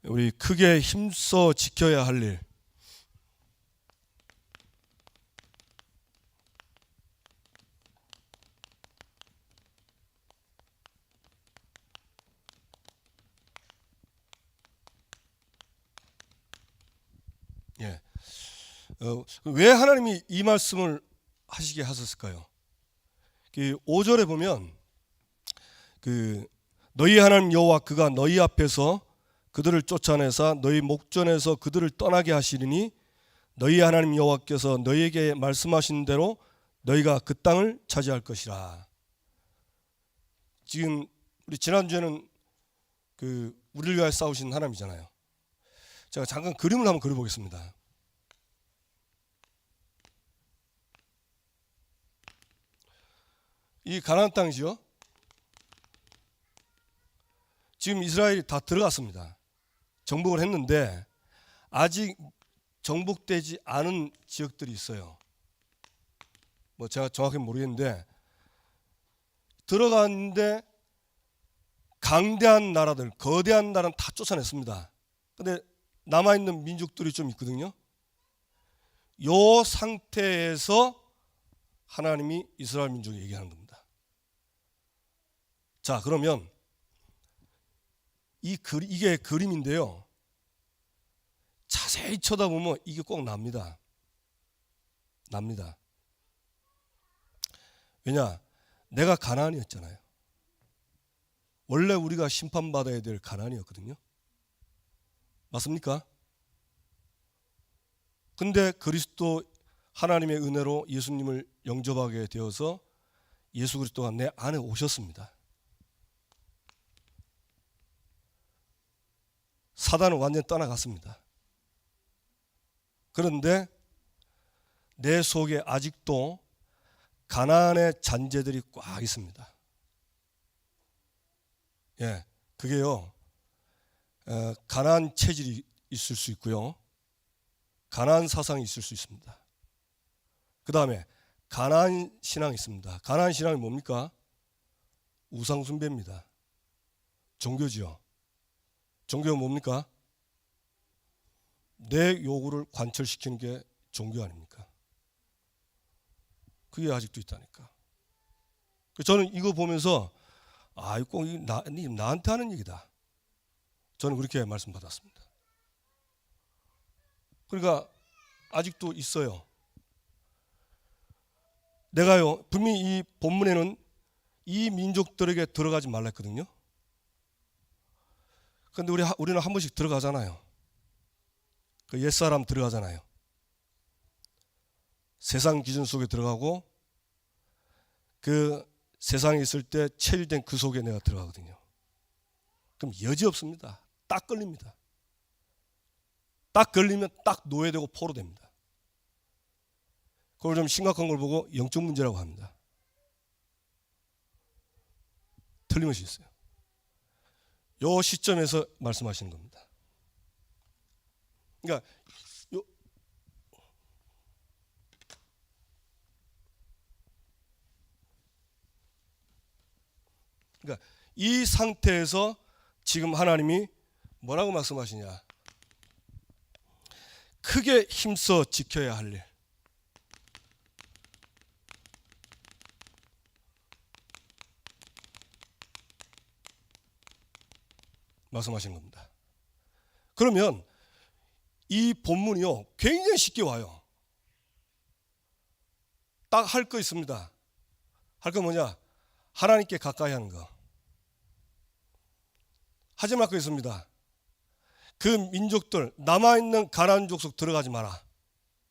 우리 크게 힘써 지켜야 할 일. 예. 왜 하나님이 이 말씀을 하시게 하셨을까요? 5절에 보면 너희 하나님 여호와 그가 너희 앞에서 그들을 쫓아내사 너희 목전에서 그들을 떠나게 하시리니 너희 하나님 여호와께서 너희에게 말씀하신 대로 너희가 그 땅을 차지할 것이라. 지금 우리 지난주에는 우리를 위하여 싸우신 하나님이잖아요. 제가 잠깐 그림을 한번 그려보겠습니다. 이 가나안 땅이죠. 지금 이스라엘이 다 들어갔습니다. 정복을 했는데 아직 정복되지 않은 지역들이 있어요. 뭐 제가 정확히 모르겠는데 들어갔는데 강대한 나라들, 거대한 나라는 다 쫓아냈습니다. 근데 남아있는 민족들이 좀 있거든요. 이 상태에서 하나님이 이스라엘 민족에 얘기하는 겁니다. 자, 그러면 이게 그림인데요. 자세히 쳐다보면 이게 꼭 납니다. 왜냐? 내가 가나안이었잖아요. 원래 우리가 심판받아야 될 가나안이었거든요. 맞습니까? 근데 그리스도 하나님의 은혜로 예수님을 영접하게 되어서 예수 그리스도가 내 안에 오셨습니다. 사단은 완전히 떠나갔습니다. 그런데 내 속에 아직도 가나안의 잔재들이 꽉 있습니다. 예, 그게요. 가나안 체질이 있을 수 있고요. 가나안 사상이 있을 수 있습니다. 그 다음에 가나안 신앙이 있습니다. 가나안 신앙이 뭡니까? 우상 숭배입니다. 종교지요. 종교가 뭡니까? 내 요구를 관철시키는 게 종교 아닙니까? 그게 아직도 있다니까. 저는 이거 보면서 꼭 나한테 하는 얘기다. 저는 그렇게 말씀받았습니다. 그러니까 아직도 있어요. 내가요, 분명히 이 본문에는 이 민족들에게 들어가지 말라 했거든요. 그런데 우리는 한 번씩 들어가잖아요. 그 옛사람 들어가잖아요. 세상 기준 속에 들어가고 그 세상에 있을 때 체질된 그 속에 내가 들어가거든요. 그럼 여지없습니다. 딱 걸립니다. 딱 걸리면 딱 노예되고 포로 됩니다. 그걸 좀 심각한 걸 보고 영적 문제라고 합니다. 틀림없이 있어요. 요 시점에서 말씀하시는 겁니다. 그러니까 이 상태에서 지금 하나님이 뭐라고 말씀하시냐? 크게 힘써 지켜야 할 일. 말씀하시는 겁니다. 그러면 이 본문이요, 굉장히 쉽게 와요. 딱 할 거 있습니다. 할 거 뭐냐? 하나님께 가까이 하는 거. 하지 말 거 있습니다. 그 민족들, 남아있는 가나안 족속 들어가지 마라.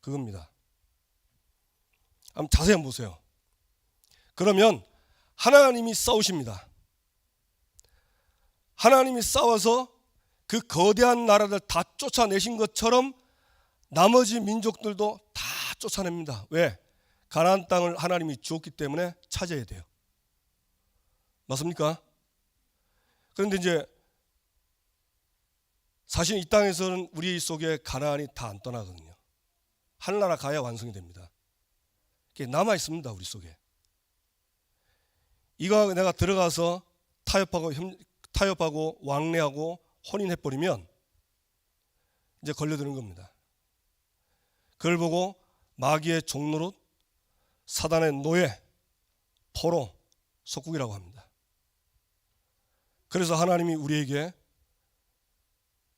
그겁니다. 한번 자세히 한번 보세요. 그러면 하나님이 싸우십니다. 하나님이 싸워서 그 거대한 나라들 다 쫓아내신 것처럼 나머지 민족들도 다 쫓아냅니다. 왜? 가나안 땅을 하나님이 주었기 때문에 차지해야 돼요. 맞습니까? 그런데 이제 사실 이 땅에서는 우리 속에 가나안이 다 안 떠나거든요. 하늘나라 가야 완성이 됩니다. 그게 남아 있습니다. 우리 속에. 이거 내가 들어가서 타협하고 왕래하고 혼인해버리면 이제 걸려드는 겁니다. 그걸 보고 마귀의 종노릇, 사단의 노예, 포로, 속국이라고 합니다. 그래서 하나님이 우리에게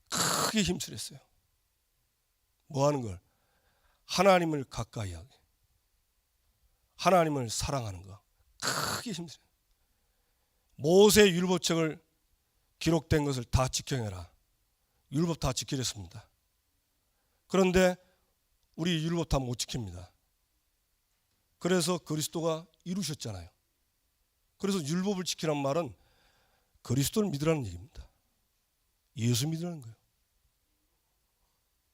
크게 힘쓰렸어요. 뭐 하는 걸? 하나님을 가까이 하게, 하나님을 사랑하는 거 크게 힘쓰려요. 모세 율법책을 기록된 것을 다 지켜내라. 율법 다 지키랬습니다. 그런데 우리 율법 다 못 지킵니다. 그래서 그리스도가 이루셨잖아요. 그래서 율법을 지키란 말은 그리스도를 믿으라는 얘기입니다. 예수 믿으라는 거예요.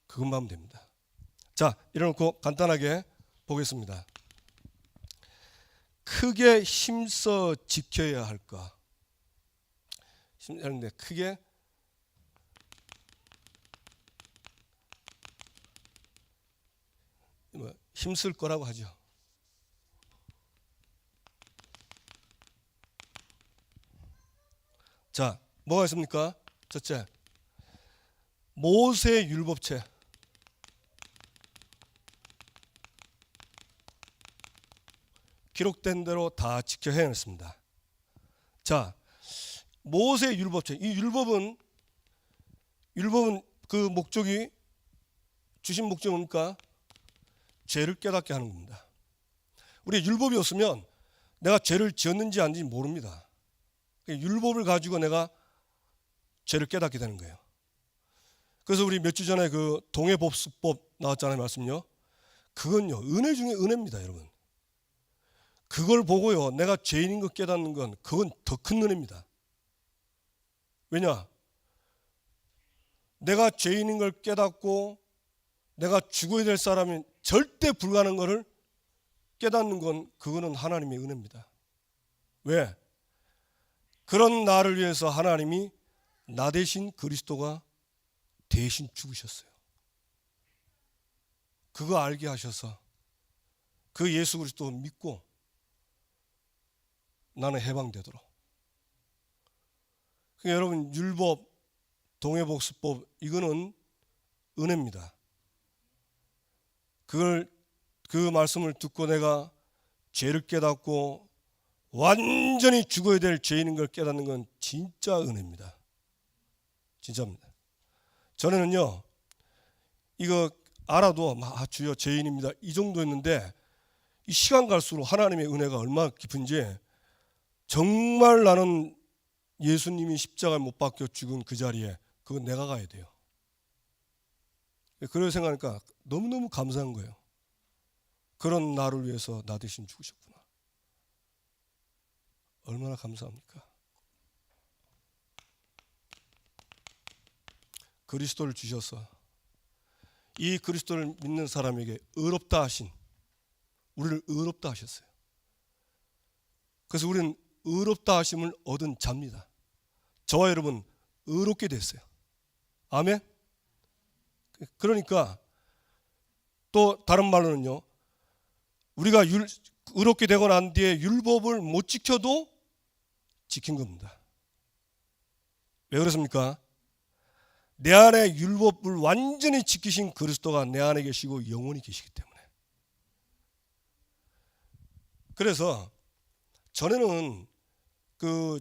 그것만 하면 됩니다. 자, 이래놓고 간단하게 보겠습니다. 크게 힘써 지켜야 할까? 그런데 크게 힘쓸 거라고 하죠. 자, 뭐가 있습니까? 첫째, 모세 율법책. 기록된 대로 다 지켜 행했습니다. 자, 모세 율법책. 이 율법은 그 목적이, 주신 목적이 뭡니까? 죄를 깨닫게 하는 겁니다. 우리 율법이 없으면 내가 죄를 지었는지 아닌지 모릅니다. 율법을 가지고 내가 죄를 깨닫게 되는 거예요. 그래서 우리 몇 주 전에 그 동해법수법 나왔잖아요, 말씀요. 그건요, 은혜 중에 은혜입니다, 여러분. 그걸 보고요, 내가 죄인인 것 깨닫는 건 그건 더 큰 은혜입니다. 왜냐? 내가 죄인인 걸 깨닫고 내가 죽어야 될 사람이 절대 불가능한 것을 깨닫는 건 그거는 하나님의 은혜입니다. 왜? 그런 나를 위해서 하나님이 나 대신 그리스도가 대신 죽으셨어요. 그거 알게 하셔서 그 예수 그리스도 믿고 나는 해방되도록. 그러니까 여러분, 율법, 동해복수법 이거는 은혜입니다. 그 말씀을 듣고 내가 죄를 깨닫고 완전히 죽어야 될 죄인인 걸 깨닫는 건 진짜 은혜입니다. 진짜입니다. 전에는요, 이거 알아도 주여 죄인입니다 이 정도였는데, 이 시간 갈수록 하나님의 은혜가 얼마나 깊은지, 정말 나는 예수님이 십자가에 못 박혀 죽은 그 자리에 그건 내가 가야 돼요. 그걸 생각하니까 너무너무 감사한 거예요. 그런 나를 위해서 나 대신 죽으셨구나. 얼마나 감사합니까? 그리스도를 주셔서 이 그리스도를 믿는 사람에게 의롭다 하신, 우리를 의롭다 하셨어요. 그래서 우리는 의롭다 하심을 얻은 자입니다. 저와 여러분 의롭게 됐어요. 아멘. 그러니까 또 다른 말로는요, 우리가 의롭게 되고 난 뒤에 율법을 못 지켜도 지킨 겁니다. 왜 그렇습니까? 내 안에 율법을 완전히 지키신 그리스도가 내 안에 계시고 영원히 계시기 때문에. 그래서 전에는 그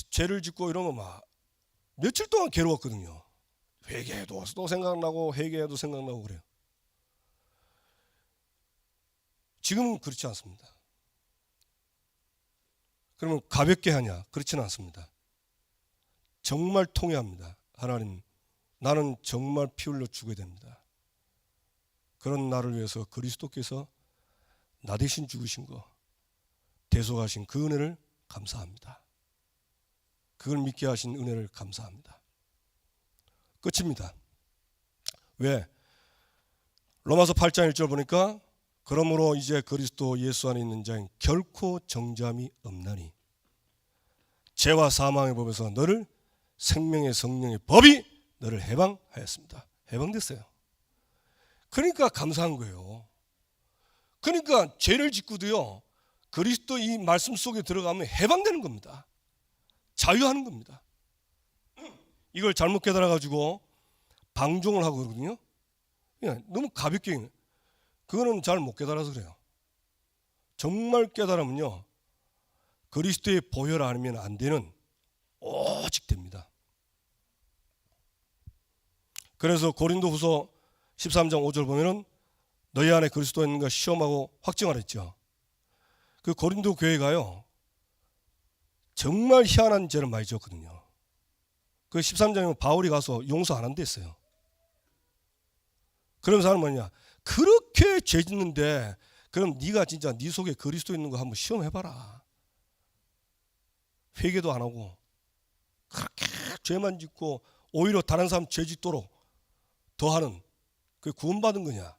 죄를 짓고 이런 거 막 며칠 동안 괴로웠거든요. 회개해도 또 생각나고 회개해도 생각나고 그래요. 지금은 그렇지 않습니다. 그러면 가볍게 하냐? 그렇지는 않습니다. 정말 통회합니다. 하나님, 나는 정말 피 흘려 죽어야 됩니다. 그런 나를 위해서 그리스도께서 나 대신 죽으신 거, 대속하신 그 은혜를 감사합니다. 그걸 믿게 하신 은혜를 감사합니다. 끝입니다. 왜? 로마서 8장 1절 보니까, 그러므로 이제 그리스도 예수 안에 있는 자는 결코 정죄함이 없나니 죄와 사망의 법에서 너를 생명의 성령의 법이 너를 해방하였습니다. 해방됐어요. 그러니까 감사한 거예요. 그러니까 죄를 짓고도요, 그리스도 이 말씀 속에 들어가면 해방되는 겁니다. 자유하는 겁니다. 이걸 잘못 깨달아가지고 방종을 하고 그러거든요. 너무 가볍게. 그거는 잘 못 깨달아서 그래요. 정말 깨달으면요, 그리스도의 보혈 아니면 안 되는 오직 됩니다. 그래서 고린도후서 13장 5절 보면은 너희 안에 그리스도가 있는가 시험하고 확증하라 했죠. 그 고린도 교회가요, 정말 희한한 죄를 많이 지었거든요. 그 13장에 바울이 가서 용서 안 한다 했어요. 그러면서 하는 뭐냐, 그렇게 죄 짓는데 그럼 네가 진짜 네 속에 그리스도 있는 거 한번 시험해봐라. 회개도 안 하고 그렇게 죄만 짓고 오히려 다른 사람 죄 짓도록 더하는, 그게 구원받은 거냐,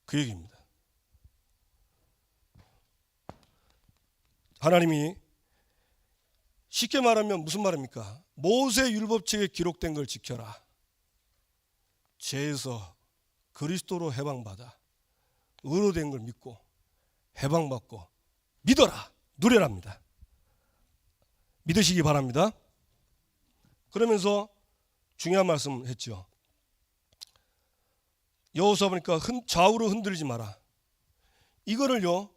그 얘기입니다. 하나님이 쉽게 말하면 무슨 말입니까? 모세 율법책에 기록된 걸 지켜라. 죄에서 그리스도로 해방받아 의로 된 걸 믿고 해방받고 믿어라, 누려랍니다. 믿으시기 바랍니다. 그러면서 중요한 말씀 했죠. 여호수아 보니까 좌우로 흔들지 마라. 이거를요,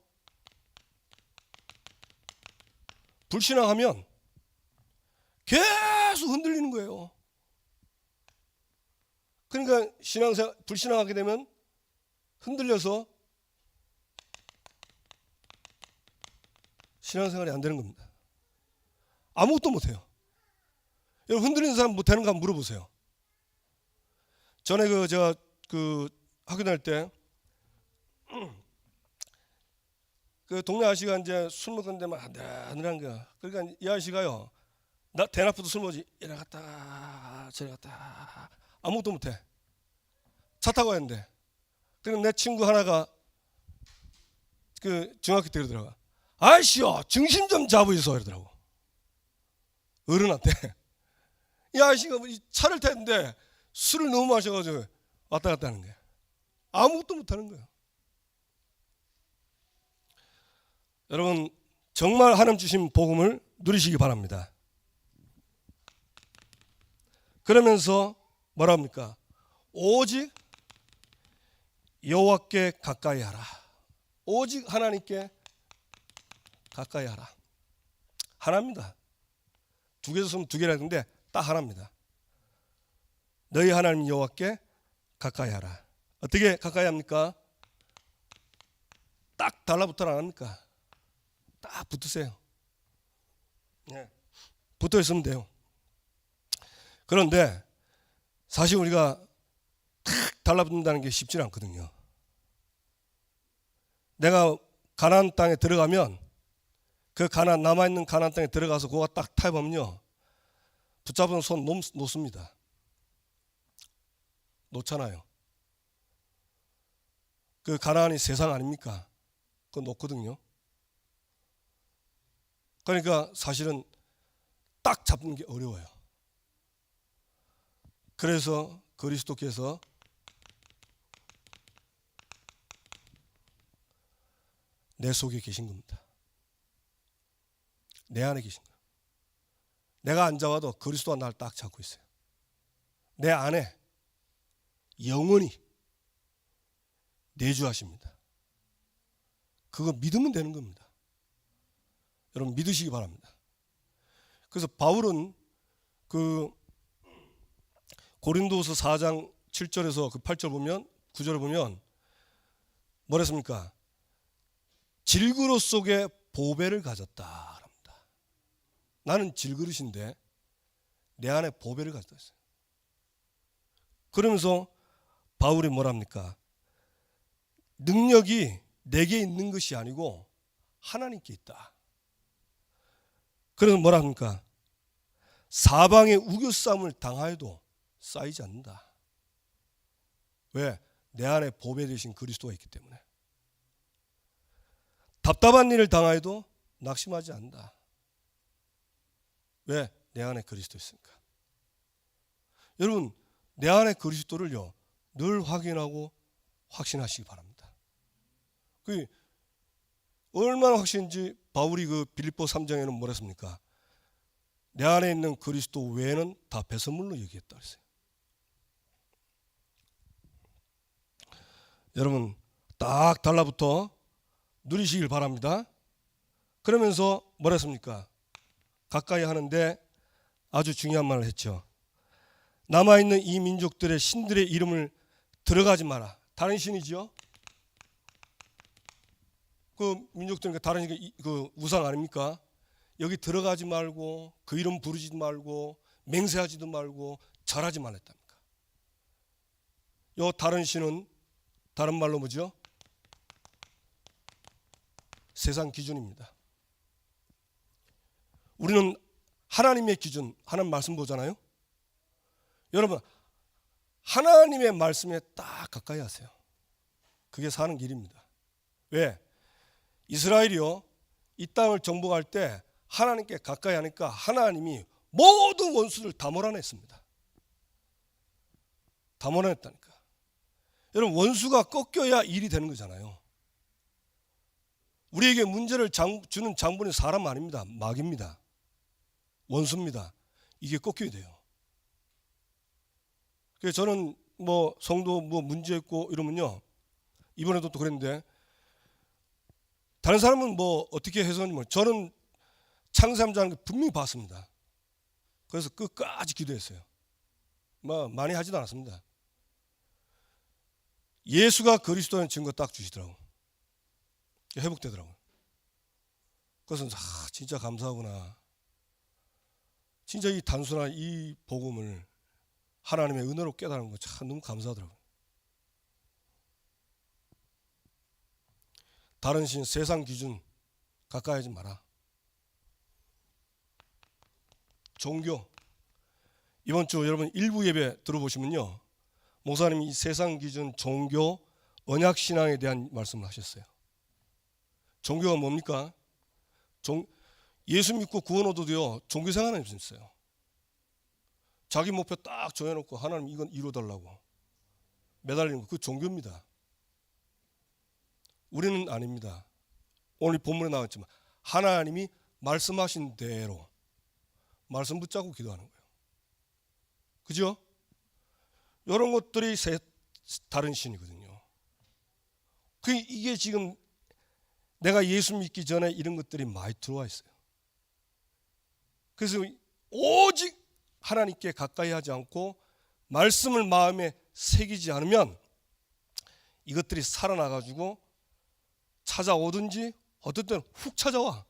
불신앙하면 계속 흔들리는 거예요. 그러니까 불신앙하게 되면 흔들려서 신앙생활이 안 되는 겁니다. 아무것도 못해요. 여러분, 흔들리는 사람 못하는 거 한번 물어보세요. 전에 제가 학교 다닐 때 그 동네 아저씨가 이제 술 먹었는데 막 안들한 거야. 그러니까 이 아저씨가요, 나 대낮부터 술 먹지, 이래 갔다 저래 갔다 아무것도 못해. 차 타고 왔는데, 그럼 내 친구 하나가 그 중학교 때 그러더라고. 아저씨요, 중심 좀 잡으이소 이러더라고. 어른한테. 이 아저씨가 차를 탔는데 술을 너무 마셔가지고 왔다 갔다 하는 거야. 아무것도 못하는 거야. 여러분, 정말 하나님 주신 복음을 누리시기 바랍니다. 그러면서 뭐라 합니까? 오직 여호와께 가까이 하라. 오직 하나님께 가까이 하라. 하나입니다. 두 개서 쓰면 두 개라 했는데 딱 하나입니다. 너희 하나님 여호와께 가까이 하라. 어떻게 가까이 합니까? 딱 달라붙어라 안 합니까? 딱 붙으세요. 네. 붙어 있으면 돼요. 그런데 사실 우리가 탁 달라붙는다는 게 쉽지는 않거든요. 내가 가나안 땅에 들어가면 그 남아있는 가나안 땅에 들어가서 그거 딱 타보면요, 붙잡은 손 놓습니다. 놓잖아요. 그 가나안이 세상 아닙니까? 그거 놓거든요. 그러니까 사실은 딱 잡는 게 어려워요. 그래서 그리스도께서 내 속에 계신 겁니다. 내 안에 계신 거예요. 내가 안 잡아도 그리스도가 나를 딱 잡고 있어요. 내 안에 영원히 내주하십니다. 그거 믿으면 되는 겁니다. 여러분, 믿으시기 바랍니다. 그래서 바울은 그 고린도후서 4장 7절에서 그 8절 보면, 9절을 보면 뭐랬습니까? 질그릇 속에 보배를 가졌다 합니다. 나는 질그릇인데 내 안에 보배를 가졌다 했어요. 그러면서 바울이 뭐랍니까? 능력이 내게 있는 것이 아니고 하나님께 있다. 그래서 뭐라 합니까? 사방에 우겨싸움을 당하여도 쌓이지 않는다. 왜? 내 안에 보배 되신 그리스도가 있기 때문에. 답답한 일을 당하여도 낙심하지 않는다. 왜? 내 안에 그리스도 있으니까. 여러분, 내 안에 그리스도를요, 늘 확인하고 확신하시기 바랍니다. 그 얼마나 확신인지 바울이 그 빌립보 3장에는 뭐랬습니까? 내 안에 있는 그리스도 외에는 다 배설물로 얘기했다 그랬어요. 여러분 딱 달라붙어 누리시길 바랍니다. 그러면서 뭐라 했습니까? 가까이 하는데 아주 중요한 말을 했죠. 남아있는 이 민족들의 신들의 이름을 들어가지 마라. 다른 신이죠. 그 민족들은 다른 그 우상 아닙니까? 여기 들어가지 말고 그 이름 부르지 말고 맹세하지도 말고 절하지 말랬답니까? 요 다른 신은 다른 말로 뭐죠? 세상 기준입니다. 우리는 하나님의 기준, 하나님 말씀 보잖아요. 여러분 하나님의 말씀에 딱 가까이 하세요. 그게 사는 길입니다. 왜? 이스라엘이요 이 땅을 정복할 때 하나님께 가까이 하니까 하나님이 모든 원수를 다 몰아냈습니다. 다 몰아냈다니까. 여러분 원수가 꺾여야 일이 되는 거잖아요. 우리에게 문제를 주는 장본이 사람 아닙니다. 마귀입니다. 원수입니다. 이게 꺾여야 돼요. 그래서 저는 뭐 성도 뭐 문제 있고 이러면요 이번에도 또 그랬는데 다른 사람은 뭐 어떻게 해서는 뭐 저는 창세함자는 걸 분명히 봤습니다. 그래서 끝까지 기도했어요. 뭐 많이 하지도 않았습니다. 예수가 그리스도라는 증거 딱 주시더라고. 회복되더라고요. 그래서 진짜 감사하구나. 진짜 이 단순한 이 복음을 하나님의 은혜로 깨달은 거 참 너무 감사하더라고요. 다른 신 세상 기준 가까이 하지 마라. 종교 이번 주 여러분 일부 예배 들어보시면요 목사님이 이 세상 기준 종교 언약 신앙에 대한 말씀을 하셨어요. 종교가 뭡니까? 예수 믿고 구원 얻어도요 종교 생활은 있어요. 자기 목표 딱 정해놓고 하나님 이건 이루어달라고 매달리는 거 그 종교입니다. 우리는 아닙니다. 오늘 본문에 나왔지만 하나님이 말씀하신 대로 말씀 붙잡고 기도하는 거예요. 그죠? 이런 것들이 다른 신이거든요. 이게 지금 내가 예수 믿기 전에 이런 것들이 많이 들어와 있어요. 그래서 오직 하나님께 가까이 하지 않고 말씀을 마음에 새기지 않으면 이것들이 살아나가지고 찾아오든지 어떨 때는 훅 찾아와.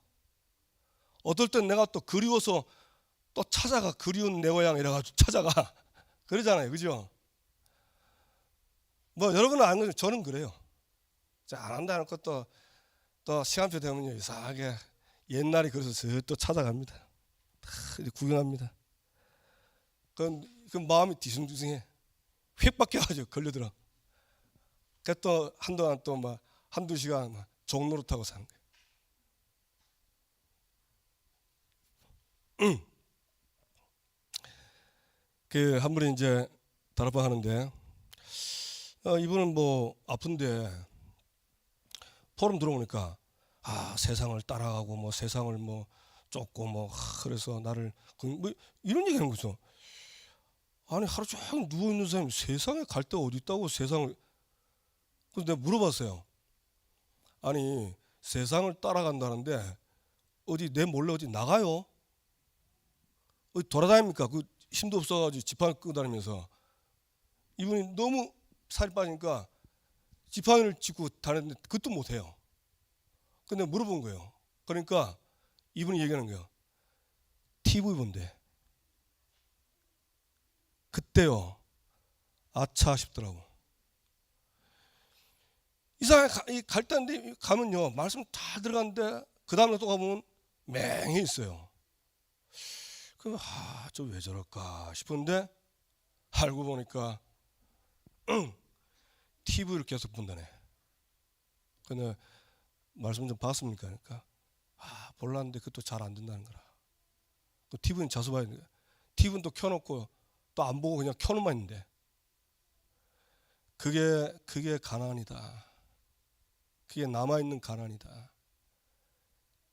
어떨 땐 내가 또 그리워서 또 찾아가. 그리운 내 고향 이래가지고 찾아가. 그러잖아요. 그죠? 뭐 여러분은 아는 거죠. 저는 그래요. 안 한다는 것도 또 시간표 되면요 이상하게 옛날이 그래서 또 찾아갑니다. 구경합니다. 그 마음이 뒤숭뒤숭해. 휙 바뀌어가지고 걸려들어. 그래서 또 한동안 또 막 한두 시간 막 종로로 타고 사는 거예요. 그 한 분이 이제 다락방 하는데 이분은 뭐 아픈데 포럼 들어오니까 세상을 따라가고 뭐 세상을 뭐 쫓고 뭐 그래서 나를 뭐 이런 얘기하는 거죠. 아니 하루 종일 누워 있는 사람이 세상에 갈 데가 어디 있다고 세상을. 그래서 내가 물어봤어요. 아니 세상을 따라간다는데 어디 내 몰래 어디 나가요? 어디 돌아다닙니까? 그 힘도 없어가지고 지팡이 끄고 다니면서. 이분이 너무 살이 빠지니까 지팡이를 짚고 다녔는데 그것도 못해요. 근데 물어본 거예요. 그러니까 이분이 얘기하는 거예요. TV 본대. 그때요 아차 싶더라고. 이상하게 갈 때인데 가면요 말씀 다 들어갔는데 그 다음에 또 가보면 맹해 있어요. 그럼 저 왜 저럴까 싶은데 알고 보니까 TV를 계속 본다네. 근데 말씀 좀 봤습니까? 그러니까 볼랐는데 그것도 잘 안 된다는 거라. 또 TV는 자주 봐야 돼. TV는 또 켜놓고 또 안 보고 그냥 켜놓만 있는데 그게 가난이다. 그게 남아있는 가난이다.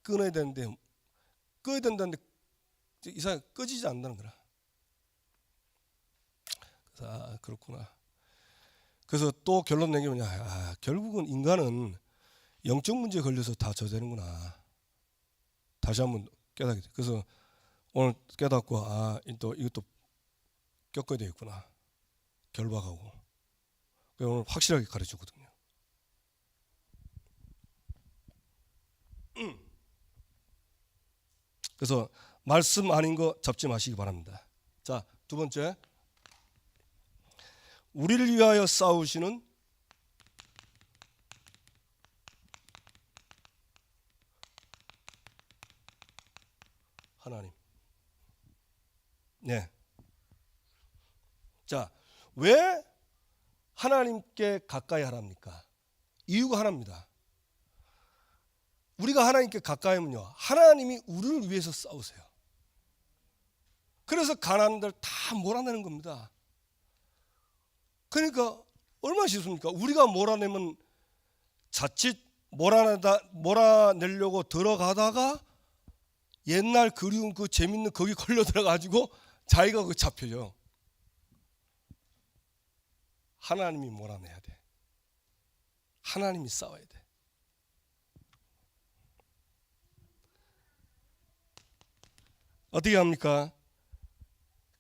끊어야 되는데 꺼야 된다는데 이상하게 꺼지지 않는다는 거라. 그래서 그렇구나. 그래서 또 결론 낸 게 뭐냐? 결국은 인간은 영적 문제에 걸려서 다 저되는구나. 다시 한번 깨닫게 돼. 그래서 오늘 깨닫고 또 이것도 겪어야 되겠구나. 결박하고. 오늘 확실하게 가르쳐주거든요. 그래서 말씀 아닌 거 잡지 마시기 바랍니다. 자, 두 번째. 우리를 위하여 싸우시는 하나님. 네. 자, 왜 하나님께 가까이 하랍니까? 이유가 하나입니다. 우리가 하나님께 가까이 하면요, 하나님이 우리를 위해서 싸우세요. 그래서 가난한 데를 다 몰아내는 겁니다. 그러니까 얼마나 쉽습니까? 우리가 몰아내면 자칫 몰아내려고 들어가다가 옛날 그리운 그 재밌는 거기 걸려 들어가지고 자기가 그 잡혀요. 하나님이 몰아내야 돼. 하나님이 싸워야 돼. 어떻게 합니까?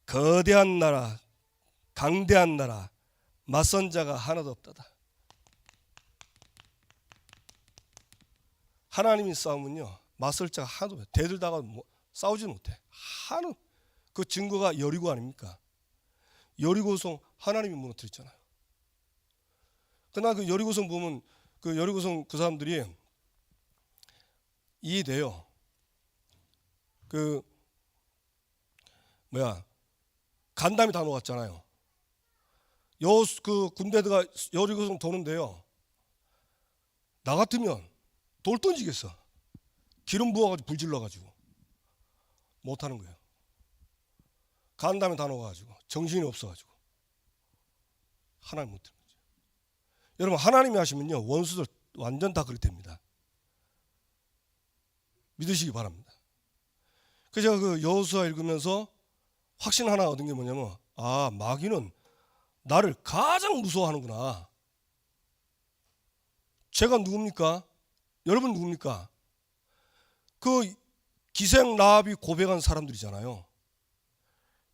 거대한 나라, 강대한 나라, 맞선 자가 하나도 없다다. 하나님이 싸우면요, 맞설 자가 하나도 없어요. 대들다가 싸우지 못해. 그 증거가 여리고 아닙니까? 여리고성 하나님이 무너뜨렸잖아요. 그러나 그 여리고성 보면 그 여리고성 그 사람들이 이해돼요. 간담이 다 녹았잖아요. 그 군대가 여리고성 도는데요, 나 같으면 돌 던지겠어. 기름 부어가지고 불 질러가지고 못하는 거예요. 간담이 다 녹아가지고 정신이 없어가지고 하나님 못 들은 거죠. 여러분, 하나님이 하시면요, 원수들 완전 다 그렇게 됩니다. 믿으시기 바랍니다. 그래서 제가 그 여호수아 읽으면서 확신 하나 얻은 게 뭐냐면, 마귀는 나를 가장 무서워하는구나. 제가 누굽니까? 여러분 누굽니까? 그 기생 라합이 고백한 사람들이잖아요.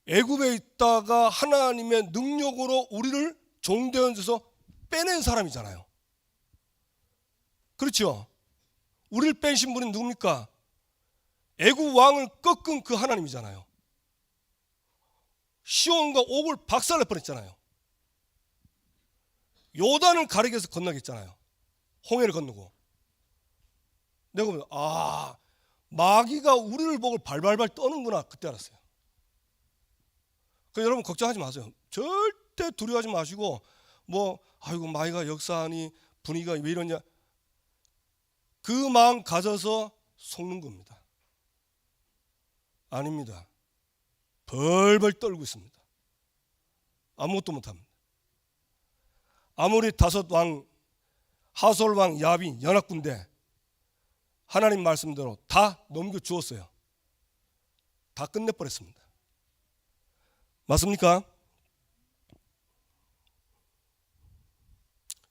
애굽에 있다가 하나님의 능력으로 우리를 종대원에서 빼낸 사람이잖아요. 그렇죠? 우리를 빼신 분이 누굽니까? 애굽 왕을 꺾은 그 하나님이잖아요. 시온과 옥을 박살낼 뻔했잖아요. 요단을 가리게 해서 건너게 했잖아요. 홍해를 건너고. 내가 보면 마귀가 우리를 보고 발발발 떠는구나, 그때 알았어요. 그래서 여러분 걱정하지 마세요. 절대 두려워하지 마시고 아이고 마귀가 역사하니 분위기가 왜 이러냐, 그 마음 가져서 속는 겁니다. 아닙니다. 벌벌 떨고 있습니다. 아무것도 못합니다. 아무리 다섯 왕, 하솔 왕, 야빈, 연합군대 하나님 말씀대로 다 넘겨주었어요. 다 끝내버렸습니다. 맞습니까?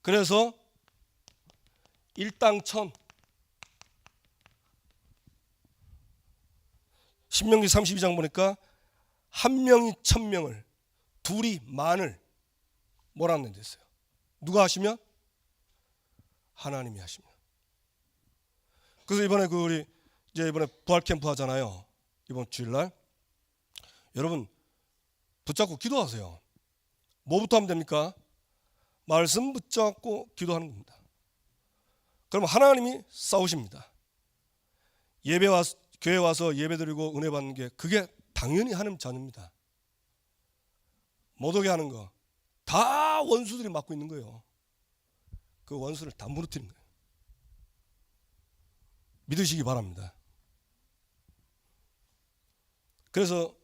그래서 일당천, 신명기 32장 보니까 한 명이 1000명을, 둘이 만을 몰아내는 데 있어요. 누가 하시면? 하나님이 하시면. 그래서 이번에 우리 이번에 부활 캠프 하잖아요. 이번 주일날 여러분 붙잡고 기도하세요. 뭐부터 하면 됩니까? 말씀 붙잡고 기도하는 겁니다. 그럼 하나님이 싸우십니다. 교회 와서 예배드리고 은혜 받는 게 그게 당연히 하나님 자녀입니다. 못 오게 하는 거 다 원수들이 맡고 있는 거예요. 그 원수를 다 무너뜨리는 거예요. 믿으시기 바랍니다. 그래서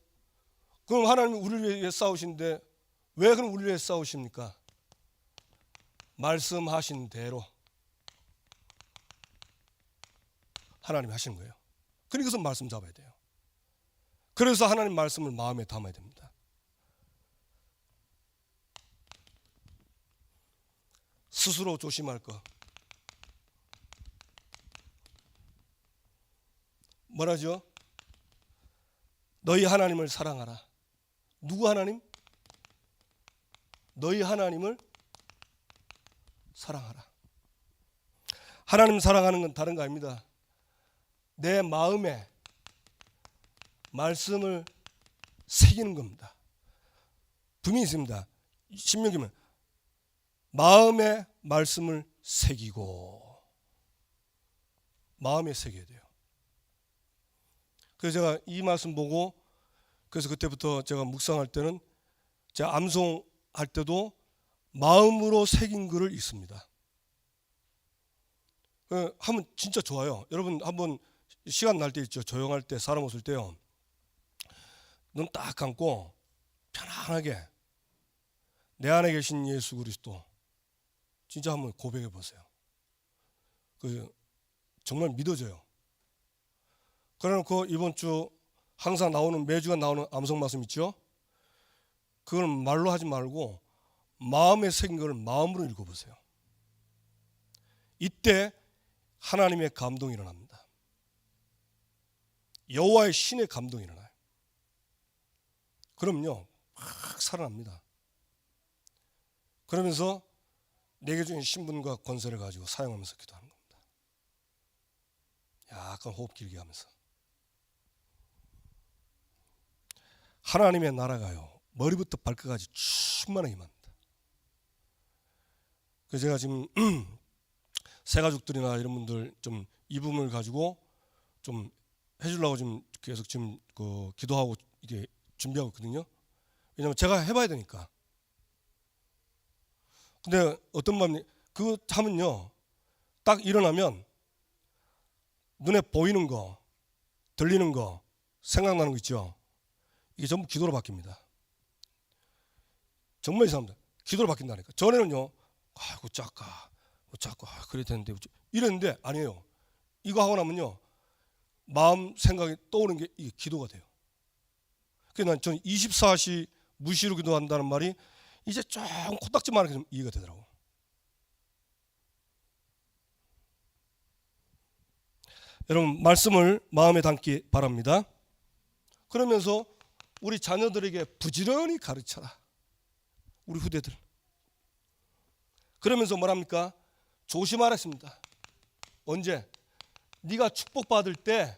그럼 하나님이 우리를 위해 싸우시는데 왜 그럼 우리를 위해 싸우십니까? 말씀하신 대로 하나님이 하시는 거예요. 그러니까 말씀 잡아야 돼요. 그래서 하나님 말씀을 마음에 담아야 됩니다. 스스로 조심할 것. 뭐라죠? 너희 하나님을 사랑하라. 누구 하나님? 너희 하나님을 사랑하라. 하나님 사랑하는 건 다른 거 아닙니다. 내 마음에 말씀을 새기는 겁니다. 분명히 있습니다. 신명기면 마음에 말씀을 새기고, 마음에 새겨야 돼요. 그래서 제가 이 말씀 보고, 그래서 그때부터 제가 묵상할 때는, 제가 암송할 때도 마음으로 새긴 글을 읽습니다. 하면 진짜 좋아요. 여러분 한번 시간 날 때 있죠. 조용할 때, 사람 없을 때요. 눈 딱 감고 편안하게 내 안에 계신 예수 그리스도 진짜 한번 고백해 보세요. 정말 믿어져요. 그래놓고 이번 주 항상 나오는, 매주가 나오는 암송 말씀 있죠. 그걸 말로 하지 말고 마음에 새긴 걸 마음으로 읽어보세요. 이때 하나님의 감동이 일어납니다. 여호와의 신의 감동이 일어나요. 그럼요, 막 살아납니다. 그러면서 내게 주신 신분과 권세를 가지고 사용하면서 기도하는 겁니다. 약간 호흡 길게 하면서. 하나님의 나라가요, 머리부터 발끝까지 충만하게 임합니다. 그래서 제가 지금 새가족들이나 이런 분들 좀 이 부분을 가지고 좀 해주려고 지금 계속 지금 기도하고 이게 준비하고 있거든요. 왜냐하면 제가 해봐야 되니까. 근데 어떤 마음이, 그거 하면요, 딱 일어나면 눈에 보이는 거, 들리는 거, 생각나는 거 있죠. 이게 전부 기도로 바뀝니다. 정말 이상합니다. 기도로 바뀐다니까. 전에는요, 아이고 작가, 그래야 되는데 이랬는데 아니에요. 이거 하고 나면요, 마음 생각이 떠오르는 게 이게 기도가 돼요. 그래서 저는 24시 무시로 기도한다는 말이 이제 좀 코딱지만하게 좀 이해가 되더라고. 여러분 말씀을 마음에 담기 바랍니다. 그러면서 우리 자녀들에게 부지런히 가르쳐라. 우리 후대들. 그러면서 뭐랍니까? 조심하라 했습니다. 언제? 네가 축복받을 때,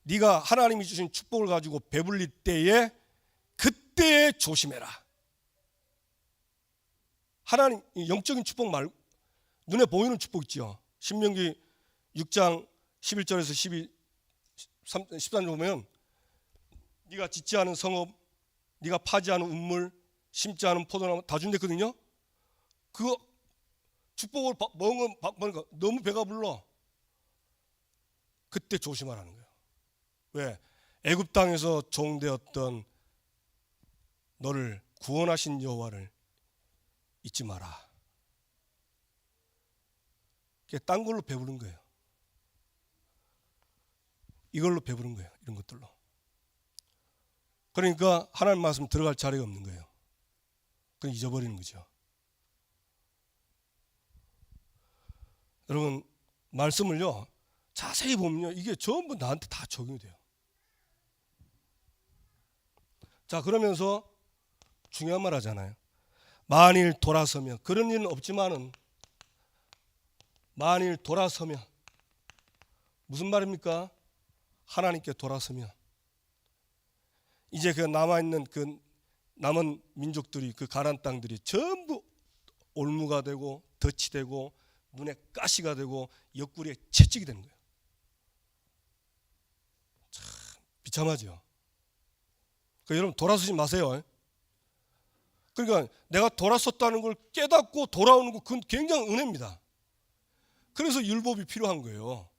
네가 하나님이 주신 축복을 가지고 배불릴 때에, 그때에 조심해라. 하나님 영적인 축복 말고 눈에 보이는 축복 있죠. 신명기 6장 11절에서 13절 보면, 네가 짓지 않은 성읍, 네가 파지 않은 우물, 심지 않은 포도나무 다 준댔거든요. 그거 축복을 먹으니까 너무 배가 불러. 그때 조심하라는 거예요. 왜? 애굽 땅에서 종되었던 너를 구원하신 여호와를 잊지 마라. 그게 딴 걸로 배부른 거예요. 이걸로 배부른 거예요. 이런 것들로. 그러니까 하나님 말씀 들어갈 자리가 없는 거예요. 그냥 잊어버리는 거죠. 여러분 말씀을요 자세히 보면요, 이게 전부 나한테 다 적용이 돼요. 자, 그러면서 중요한 말 하잖아요. 만일 돌아서면, 그런 일은 없지만은 만일 돌아서면, 무슨 말입니까? 하나님께 돌아서면 이제 그 남아있는 그 남은 민족들이, 그 가나안 땅들이 전부 올무가 되고 덫이 되고 눈에 가시가 되고 옆구리에 채찍이 되는 거예요. 참 비참하죠. 그러니까 여러분 돌아서지 마세요. 그러니까 내가 돌아섰다는 걸 깨닫고 돌아오는 거, 그건 굉장히 은혜입니다. 그래서 율법이 필요한 거예요.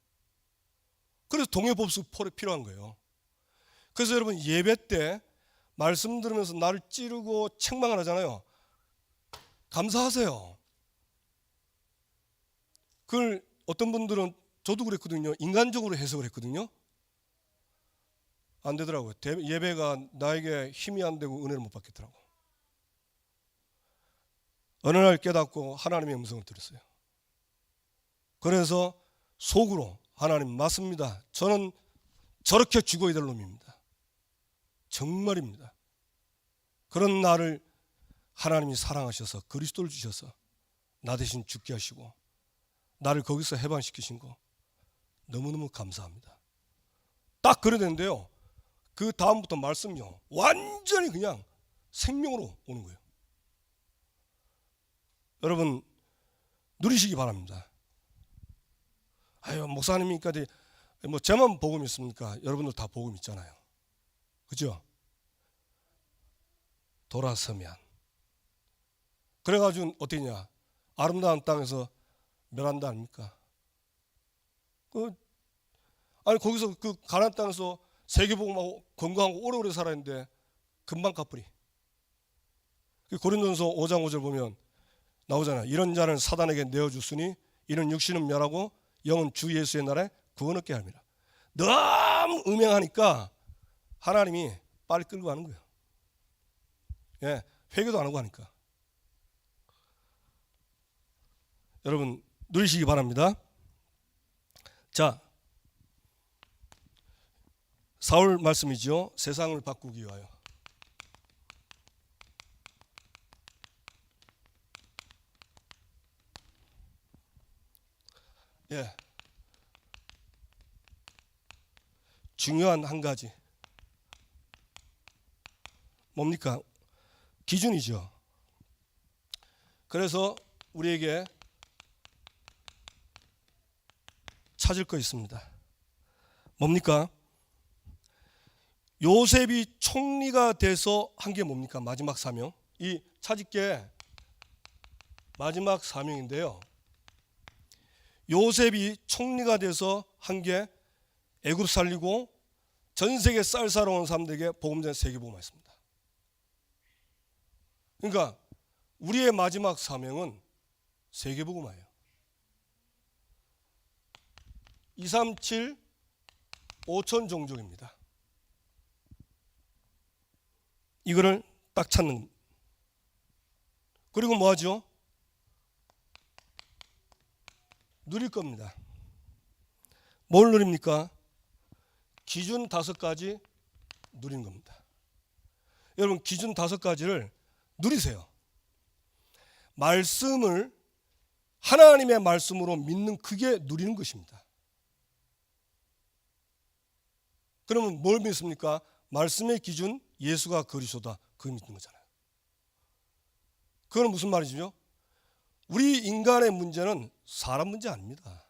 그래서 동해법수폴이 필요한 거예요. 그래서 여러분 예배 때 말씀 들으면서 나를 찌르고 책망을 하잖아요. 감사하세요. 그걸 어떤 분들은, 저도 그랬거든요, 인간적으로 해석을 했거든요. 안 되더라고요. 예배가 나에게 힘이 안 되고 은혜를 못 받겠더라고. 어느 날 깨닫고 하나님의 음성을 들었어요. 그래서 속으로 하나님 맞습니다. 저는 저렇게 죽어야 될 놈입니다. 정말입니다. 그런 나를 하나님이 사랑하셔서 그리스도를 주셔서 나 대신 죽게 하시고 나를 거기서 해방시키신 거 너무너무 감사합니다. 딱 그래 되는데요. 그 다음부터 말씀이요. 완전히 그냥 생명으로 오는 거예요. 여러분 누리시기 바랍니다. 아유 목사님이니까 뭐 저만 복음 있습니까? 여러분들 다 복음 있잖아요. 그죠? 돌아서면 그래가지고 어떠냐? 아름다운 땅에서 멸한다 아닙니까? 아니 거기서 그 가나안 땅에서 세계복음하고 건강하고 오래오래 살았는데 금방 갚으리. 고린도전서 5장 5절 보면 나오잖아요. 이런 자는 사단에게 내어주으니 이는 육신은 멸하고 영은 주 예수의 날에 구원 얻게 합니다. 너무 음행하니까 하나님이 빨리 끌고 가는 거예요. 예, 회개도 안 하고 하니까. 여러분 누리시기 바랍니다. 자, 사울 말씀이죠. 세상을 바꾸기 위하여. 예, 중요한 한 가지 뭡니까? 기준이죠. 그래서 우리에게 찾을 거 있습니다. 뭡니까? 요셉이 총리가 돼서 한 게 뭡니까? 마지막 사명. 이 찾을 게 마지막 사명인데요. 요셉이 총리가 돼서 한 게 애굽 살리고 전 세계 쌀 사러 온 사람들에게 복음 전해 세계복음화했습니다. 그러니까 우리의 마지막 사명은 세계복음화예요. 237 5천 종족입니다. 이거를 딱 찾는. 그리고 뭐 하죠? 누릴 겁니다. 뭘 누립니까? 기준 5가지 누린 겁니다. 여러분 기준 5가지를 누리세요. 말씀을 하나님의 말씀으로 믿는 그게 누리는 것입니다. 그러면 뭘 믿습니까? 말씀의 기준 예수가 그리스도다. 그걸 믿는 거잖아요. 그건 무슨 말이죠? 우리 인간의 문제는 사람 문제 아닙니다.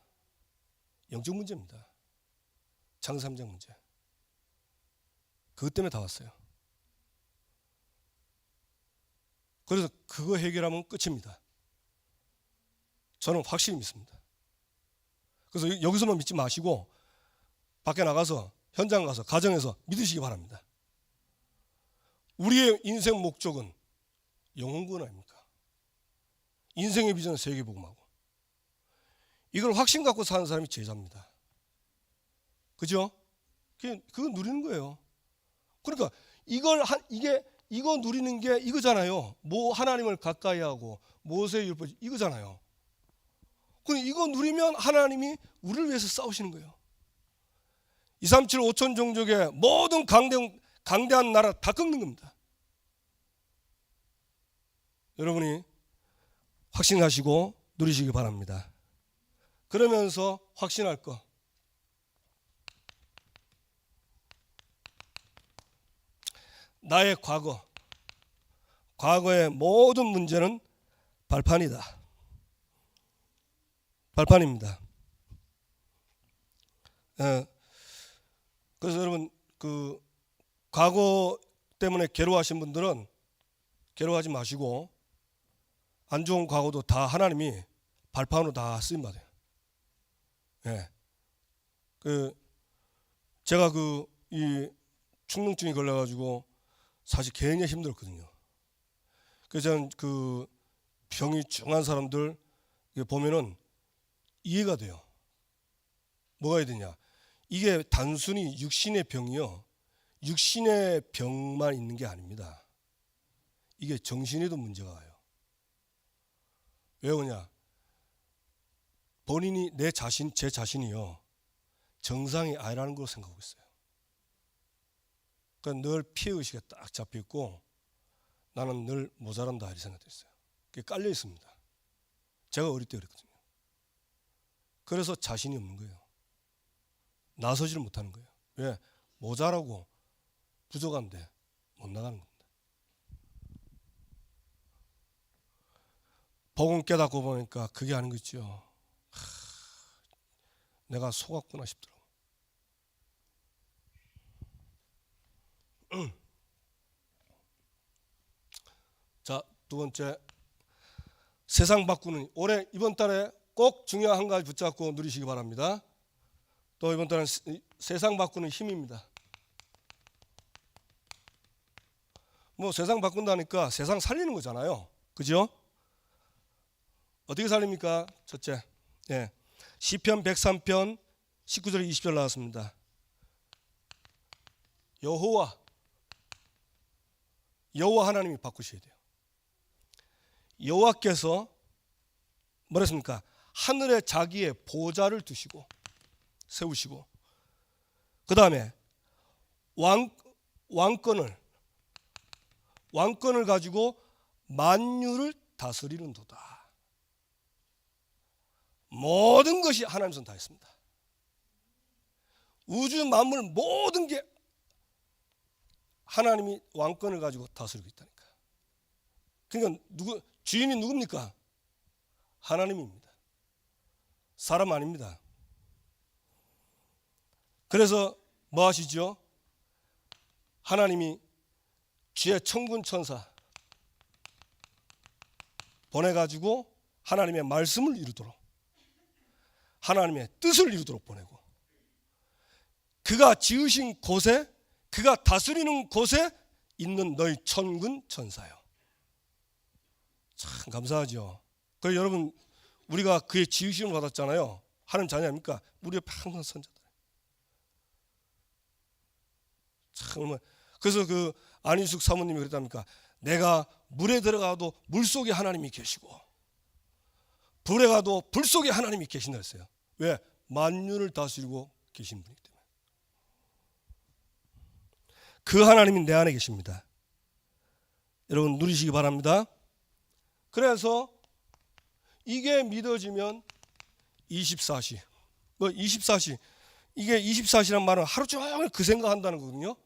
영적 문제입니다. 장삼장 문제. 그것 때문에 다 왔어요. 그래서 그거 해결하면 끝입니다. 저는 확실히 믿습니다. 그래서 여기서만 믿지 마시고 밖에 나가서 현장 가서 가정에서 믿으시기 바랍니다. 우리의 인생 목적은 영혼구원 아닙니까? 인생의 비전은 세계복음하고 이걸 확신 갖고 사는 사람이 제자입니다. 그죠? 그거 누리는 거예요. 그러니까 이거 누리는 게 이거잖아요. 뭐 하나님을 가까이 하고 모세의 율법 이거잖아요. 그럼 이거 누리면 하나님이 우리를 위해서 싸우시는 거예요. 237 5천 종족의 모든 강대한 나라 다 꺾는 겁니다. 여러분이 확신하시고 누리시기 바랍니다. 그러면서 확신할 거. 나의 과거의 모든 문제는 발판이다. 발판입니다. 그래서 여러분 그 과거 때문에 괴로워하신 분들은 괴로워하지 마시고 안 좋은 과거도 다 하나님이 발판으로 다 쓰임 받아요. 예. 제가 이 축농증이 걸려가지고 사실 굉장히 힘들었거든요. 그래서 저는 그 병이 중한 사람들 보면은 이해가 돼요. 뭐가 해야 되냐? 이게 단순히 육신의 병이요. 육신의 병만 있는 게 아닙니다. 이게 정신에도 문제가 와요. 왜 그러냐? 본인이 제 자신이요 정상이 아니라는 걸 생각하고 있어요. 그러니까 늘 피해의식에 딱 잡혀있고 나는 늘 모자란다 이렇게 생각했어요. 그게 깔려 있습니다. 제가 어릴 때 그랬거든요. 그래서 자신이 없는 거예요. 나서지를 못하는 거예요. 왜? 모자라고 부족한데 못 나가는 겁니다. 복음 깨닫고 보니까 그게 아닌 거 있죠. 내가 속았구나 싶더라고. 자, 두 번째, 세상 바꾸는, 올해 이번 달에 꼭 중요한 한 가지 붙잡고 누리시기 바랍니다. 또 이번 달은 세상 바꾸는 힘입니다. 뭐 세상 바꾼다니까 세상 살리는 거잖아요. 그죠? 어떻게 살립니까? 첫째, 예. 시편 103편 19절 20절 나왔습니다. 여호와 하나님이 바꾸셔야 돼요. 여호와께서 뭐랬습니까? 하늘에 자기의 보좌를 두시고 세우시고 그 다음에 왕권을 가지고 만유를 다스리는도다. 모든 것이 하나님 손 다 있습니다. 우주 만물 모든 게 하나님이 왕권을 가지고 다스리고 있다니까. 그러니까 주인이 누굽니까? 하나님입니다. 사람 아닙니다. 그래서 뭐 하시죠? 하나님이 주의 천군 천사 보내가지고 하나님의 말씀을 이루도록 하나님의 뜻을 이루도록 보내고 그가 지으신 곳에 그가 다스리는 곳에 있는 너희 천군 천사요. 참 감사하죠. 그래서 여러분 우리가 그의 지으심을 받았잖아요. 하나님 자녀 아닙니까? 우리 옆에 항상 선자들. 참 그래서 그 안희숙 사모님이 그랬답니까? 내가 물에 들어가도 물 속에 하나님이 계시고 불에 가도 불 속에 하나님이 계신다 했어요. 왜? 만유를 다스리고 계신 분이기 때문에. 그 하나님이 내 안에 계십니다. 여러분 누리시기 바랍니다. 그래서 이게 믿어지면 24시 이게 24시란 말은 하루 종일 그 생각한다는 거거든요.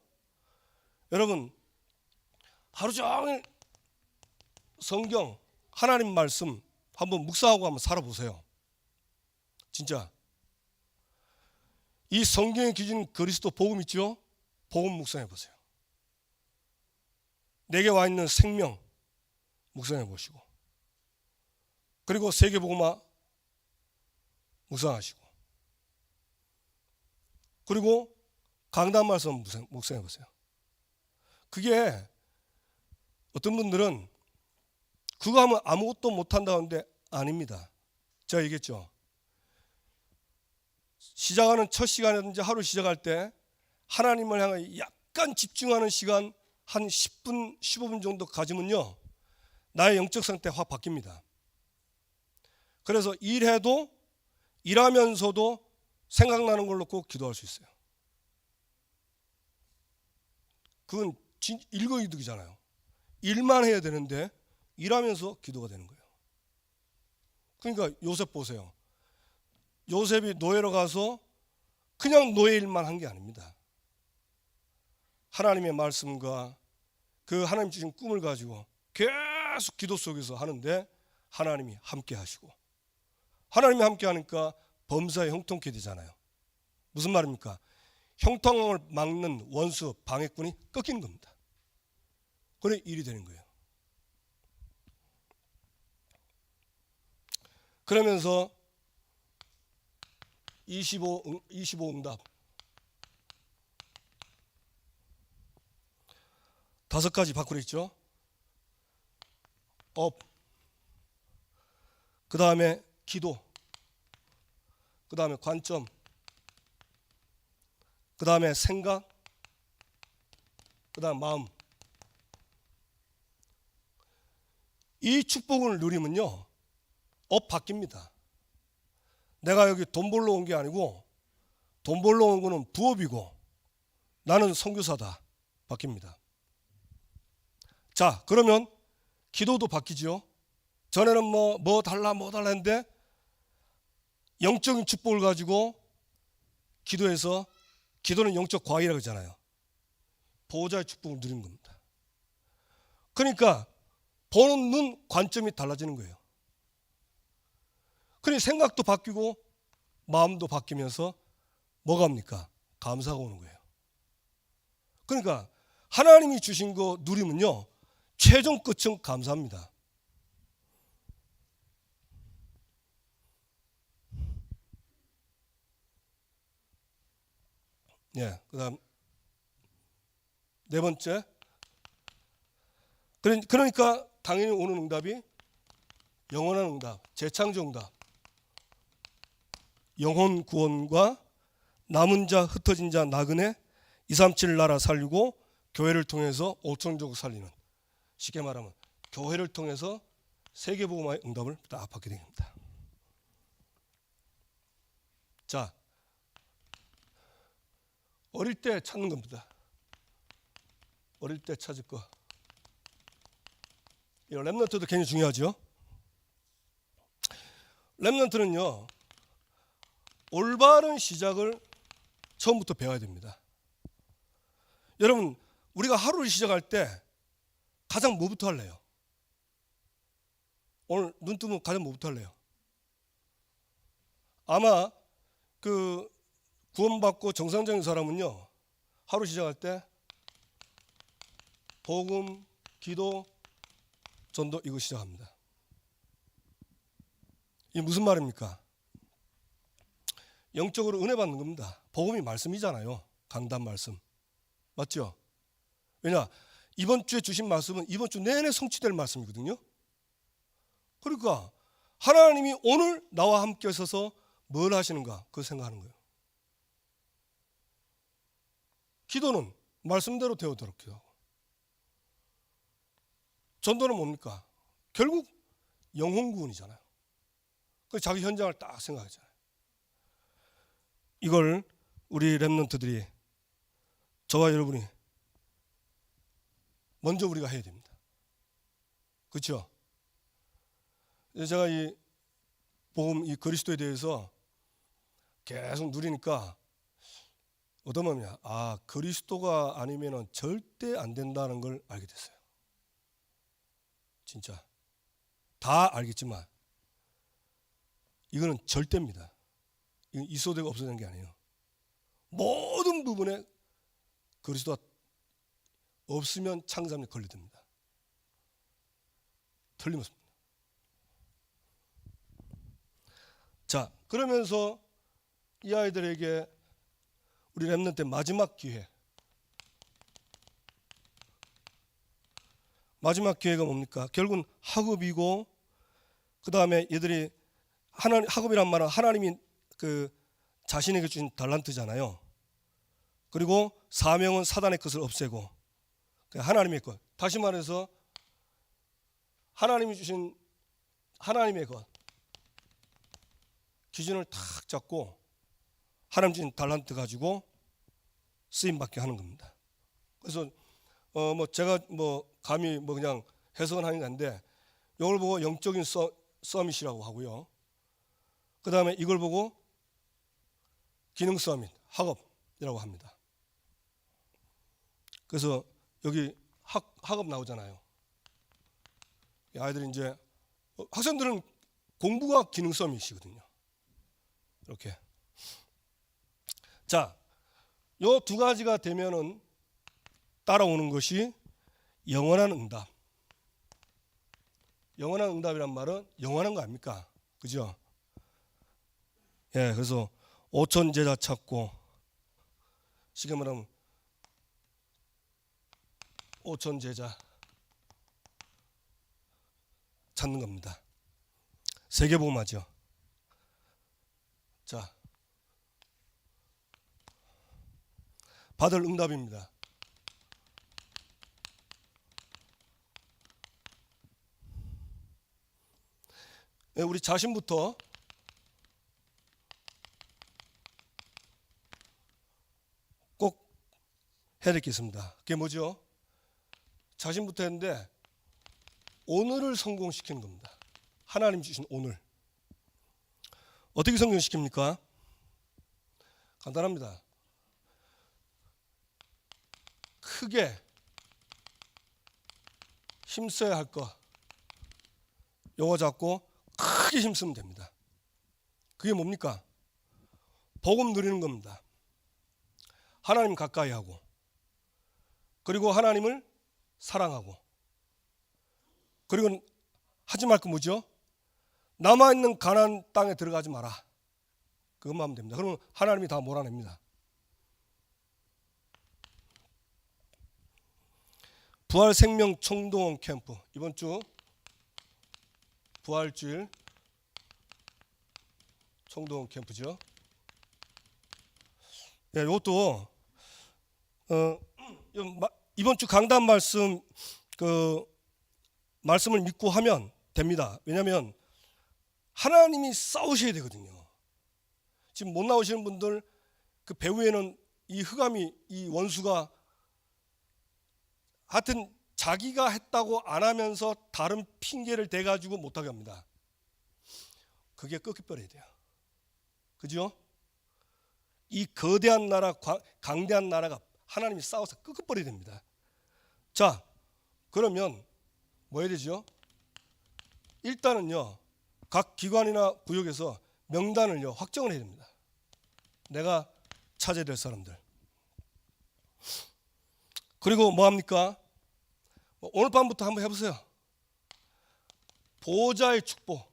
여러분 하루 종일 성경 하나님 말씀 한번 묵상하고 한번 살아보세요. 진짜 이 성경의 기준 그리스도 복음 있죠? 복음 묵상해 보세요. 내게 와 있는 생명 묵상해 보시고 그리고 세계복음화 묵상하시고 그리고 강단 말씀 묵상해 보세요. 그게 어떤 분들은 그거 하면 아무것도 못한다는데 아닙니다. 제가 얘기했죠. 시작하는 첫 시간이라든지 하루 시작할 때 하나님을 향해 약간 집중하는 시간 한 10분, 15분 정도 가지면요. 나의 영적 상태 확 바뀝니다. 그래서 일하면서도 생각나는 걸 놓고 기도할 수 있어요. 그건 일거이득이잖아요. 일만 해야 되는데 일하면서 기도가 되는 거예요. 그러니까 요셉 보세요. 요셉이 노예로 가서 그냥 노예 일만 한 게 아닙니다. 하나님의 말씀과 그 하나님 주신 꿈을 가지고 계속 기도 속에서 하는데 하나님이 함께 하시고 하나님이 함께 하니까 범사에 형통케 되잖아요. 무슨 말입니까? 형통을 막는 원수 방해꾼이 꺾이는 겁니다. 그래 일이 되는 거예요. 그러면서 25 응답 5가지 바꾸려 있죠. 그 다음에 기도, 그 다음에 관점, 그 다음에 생각, 그 다음 마음. 이 축복을 누리면요 업 바뀝니다. 내가 여기 돈 벌러 온 게 아니고 돈 벌러 온 거는 부업이고 나는 선교사다. 바뀝니다. 자, 그러면 기도도 바뀌죠. 전에는 뭐 달라 했는데 영적인 축복을 가지고 기도해서, 기도는 영적 과일이라고 하잖아요. 보호자의 축복을 누리는 겁니다. 그러니까 보는 눈 관점이 달라지는 거예요. 그러니 생각도 바뀌고 마음도 바뀌면서 뭐가 옵니까? 감사가 오는 거예요. 그러니까 하나님이 주신 거 누리면요, 최종 끝은 감사합니다. 예, 그다음 네 번째. 그러니까 당연히 오는 응답이 영원한 응답, 재창조 응답, 영혼 구원과 남은 자 흩어진 자 나그네 237 나라 살리고 교회를 통해서 5천족 살리는, 쉽게 말하면 교회를 통해서 세계복음화의 응답을 딱 받게 됩니다. 자, 어릴 때 찾는 겁니다. 어릴 때 찾을 거. 이 렘넌트도 굉장히 중요하죠. 렘넌트는요, 올바른 시작을 처음부터 배워야 됩니다. 여러분, 우리가 하루를 시작할 때 가장 뭐부터 할래요? 오늘 눈 뜨면 가장 뭐부터 할래요? 아마 그 구원받고 정상적인 사람은요, 하루 시작할 때 복음, 기도, 전도 이거 시작합니다. 이게 무슨 말입니까? 영적으로 은혜 받는 겁니다. 복음이 말씀이잖아요. 강단 말씀. 맞죠? 왜냐? 이번 주에 주신 말씀은 이번 주 내내 성취될 말씀이거든요. 그러니까 하나님이 오늘 나와 함께 있어서 뭘 하시는가, 그걸 생각하는 거예요. 기도는 말씀대로 되어도록 기도하고, 전도는 뭡니까? 결국 영혼 구원이잖아요. 그 자기 현장을 딱 생각하잖아요. 이걸 우리 렘넌트들이, 저와 여러분이 먼저 우리가 해야 됩니다. 그렇죠? 제가 이 복음, 이 그리스도에 대해서 계속 누리니까 어떤 마음이냐? 아, 그리스도가 아니면은 절대 안 된다는 걸 알게 됐어요. 진짜 다 알겠지만 이거는 절대입니다. 이건 있어도 되고 없어도 되는 게 아니에요. 모든 부분에 그리스도가 없으면 창조함에 걸려듭니다. 틀림없습니다. 자, 그러면서 이 아이들에게 우리 렘넌트 마지막 기회, 마지막 기회가 뭡니까? 결국은 학업이고, 그 다음에 얘들이 학업이란 말은 하나님이 그 자신에게 주신 달란트잖아요. 그리고 사명은 사단의 것을 없애고 하나님의 것. 다시 말해서 하나님이 주신 하나님의 것 기준을 탁 잡고 하나님 주신 달란트 가지고 쓰임 받게 하는 겁니다. 그래서 뭐 제가 뭐 감히 뭐 그냥 해석은 하는 건데, 이걸 보고 영적인 서밋이라고 하고요. 그 다음에 이걸 보고 기능 서밋, 학업이라고 합니다. 그래서 여기 학업 나오잖아요. 아이들이 이제 학생들은 공부가 기능 서밋이거든요. 이렇게. 자, 요 두 가지가 되면은 따라오는 것이 영원한 응답. 영원한 응답이란 말은 영원한 거 아닙니까? 그죠? 예, 그래서 5천 제자 찾고, 쉽게 말하면 5천 제자 찾는 겁니다. 세계복음화죠. 자, 받을 응답입니다. 우리 자신부터 꼭 해야 될 게 있습니다. 그게 뭐죠? 자신부터 했는데 오늘을 성공시키는 겁니다. 하나님 주신 오늘. 어떻게 성공시킵니까? 간단합니다. 크게 힘써야 할 거 요거 잡고 크게 힘쓰면 됩니다. 그게 뭡니까? 복음 누리는 겁니다. 하나님 가까이 하고, 그리고 하나님을 사랑하고, 그리고 하지 말 거 뭐죠? 남아있는 가나안 땅에 들어가지 마라. 그것만 하면 됩니다. 그러면 하나님이 다 몰아냅니다. 부활생명 총동원 캠프, 이번 주 부활주일 총동원 캠프죠. 예, 이것도 이번 주 강단 말씀 말씀을 믿고 하면 됩니다. 왜냐하면 하나님이 싸우셔야 되거든요. 지금 못 나오시는 분들 그 배후에는 이 흑암이, 이 원수가 하여튼 자기가 했다고 안 하면서 다른 핑계를 대가지고 못하게 합니다. 그게 꺾여버려야 돼요. 그죠? 이 거대한 나라, 강대한 나라가 하나님이 싸워서 꺾어버려야 됩니다. 자, 그러면 뭐 해야 되죠? 일단은요, 각 기관이나 구역에서 명단을요 확정을 해야 됩니다. 내가 찾아야 될 사람들. 그리고 뭐 합니까? 오늘 밤부터 한번 해보세요. 보호자의 축복.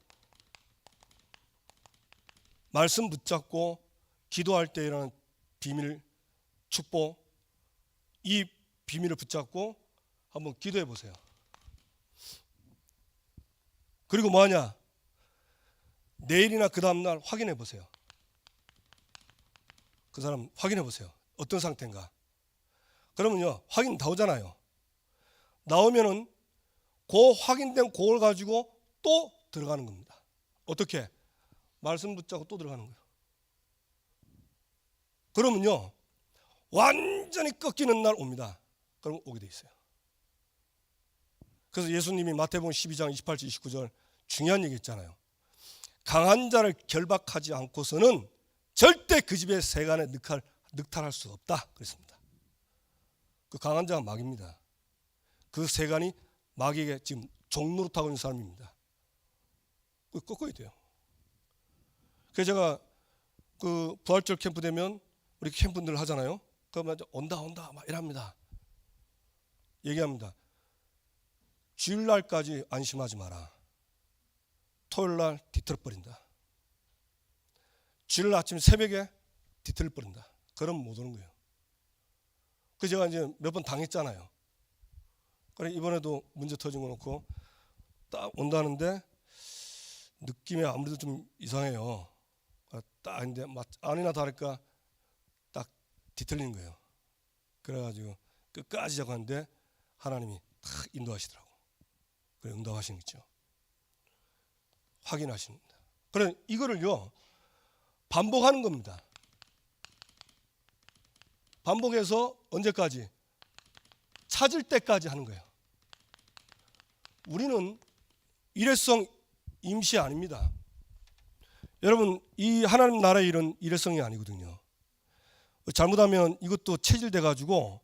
말씀 붙잡고 기도할 때 일어나는 비밀 축복, 이 비밀을 붙잡고 한번 기도해 보세요. 그리고 뭐하냐? 내일이나 그 다음날 확인해 보세요. 그 사람 확인해 보세요. 어떤 상태인가? 그러면요 확인 다 오잖아요. 나오면은 그 확인된 그걸 가지고 또 들어가는 겁니다. 어떻게? 말씀 붙잡고 또 들어가는 거예요. 그러면요 완전히 꺾이는 날 옵니다. 그럼 오게 돼 있어요. 그래서 예수님이 마태복음 12장 28절 29절 중요한 얘기 했잖아요. 강한 자를 결박하지 않고서는 절대 그 집의 세간에 늑탈할 수 없다 그랬습니다. 그 강한 자가 마귀입니다. 그 세간이 마귀에게 지금 종노릇하고 있는 사람입니다. 그거 꺾어야 돼요. 그래서 제가 그 부활절 캠프 되면 우리 캠프들 하잖아요. 그러면 온다 막 이랍니다. 얘기합니다. 주일날까지 안심하지 마라. 토요일날 뒤틀어버린다. 주일 아침 새벽에 뒤틀어버린다. 그럼 못 오는 거예요. 그래서 제가 이제 몇 번 당했잖아요. 그래 이번에도 문제 터진 거 놓고 딱 온다는데 느낌이 아무래도 좀 이상해요. 딱 근데 아니나 다를까 딱 뒤틀리는 거예요. 그래가지고 끝까지 자고 하는데 하나님이 탁 인도하시더라고. 그래 응답하시는 거죠. 확인하십니다. 그래 이거를요 반복하는 겁니다. 반복해서 언제까지? 찾을 때까지 하는 거예요. 우리는 일회성 임시 아닙니다. 여러분 이 하나님 나라의 일은 일회성이 아니거든요. 잘못하면 이것도 체질돼 가지고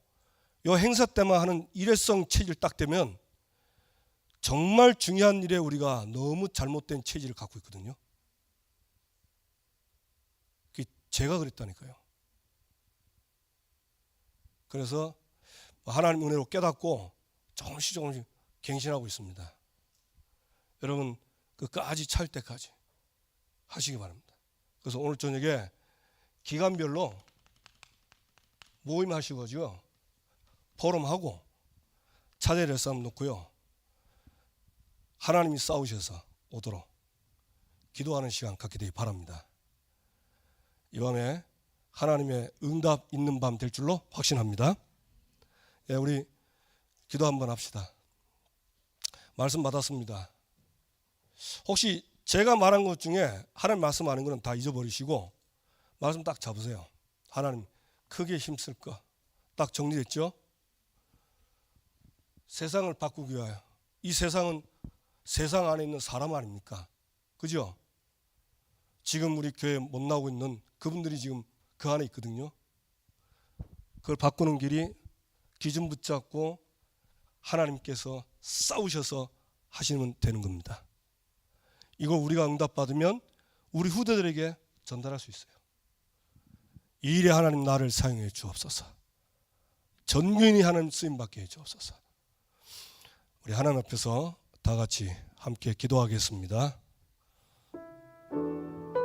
이 행사 때만 하는 일회성 체질 딱 되면 정말 중요한 일에 우리가 너무 잘못된 체질을 갖고 있거든요. 제가 그랬다니까요. 그래서 하나님 은혜로 깨닫고 조금씩 갱신하고 있습니다. 여러분 끝까지 찰 때까지 하시기 바랍니다. 그래서 오늘 저녁에 기간별로 모임하시고 포럼하고 찾아야 될 사람 놓고요. 하나님이 싸우셔서 오도록 기도하는 시간 갖게 되기 바랍니다. 이 밤에 하나님의 응답 있는 밤 될 줄로 확신합니다. 예, 우리 기도 한번 합시다. 말씀 받았습니다. 혹시 제가 말한 것 중에 하나님 말씀하는 거는 다 잊어버리시고 말씀 딱 잡으세요. 하나님 크게 힘쓸 거 딱 정리됐죠? 세상을 바꾸기 위하여. 이 세상은 세상 안에 있는 사람 아닙니까? 그죠? 지금 우리 교회 못 나오고 있는 그분들이 지금 그 안에 있거든요. 그걸 바꾸는 길이 기준 붙잡고 하나님께서 싸우셔서 하시면 되는 겁니다. 이걸 우리가 응답받으면 우리 후대들에게 전달할 수 있어요. 이 일에 하나님 나를 사용해 주옵소서. 전교인이 하나님 쓰임받게 해 주옵소서. 우리 하나님 앞에서 다 같이 함께 기도하겠습니다.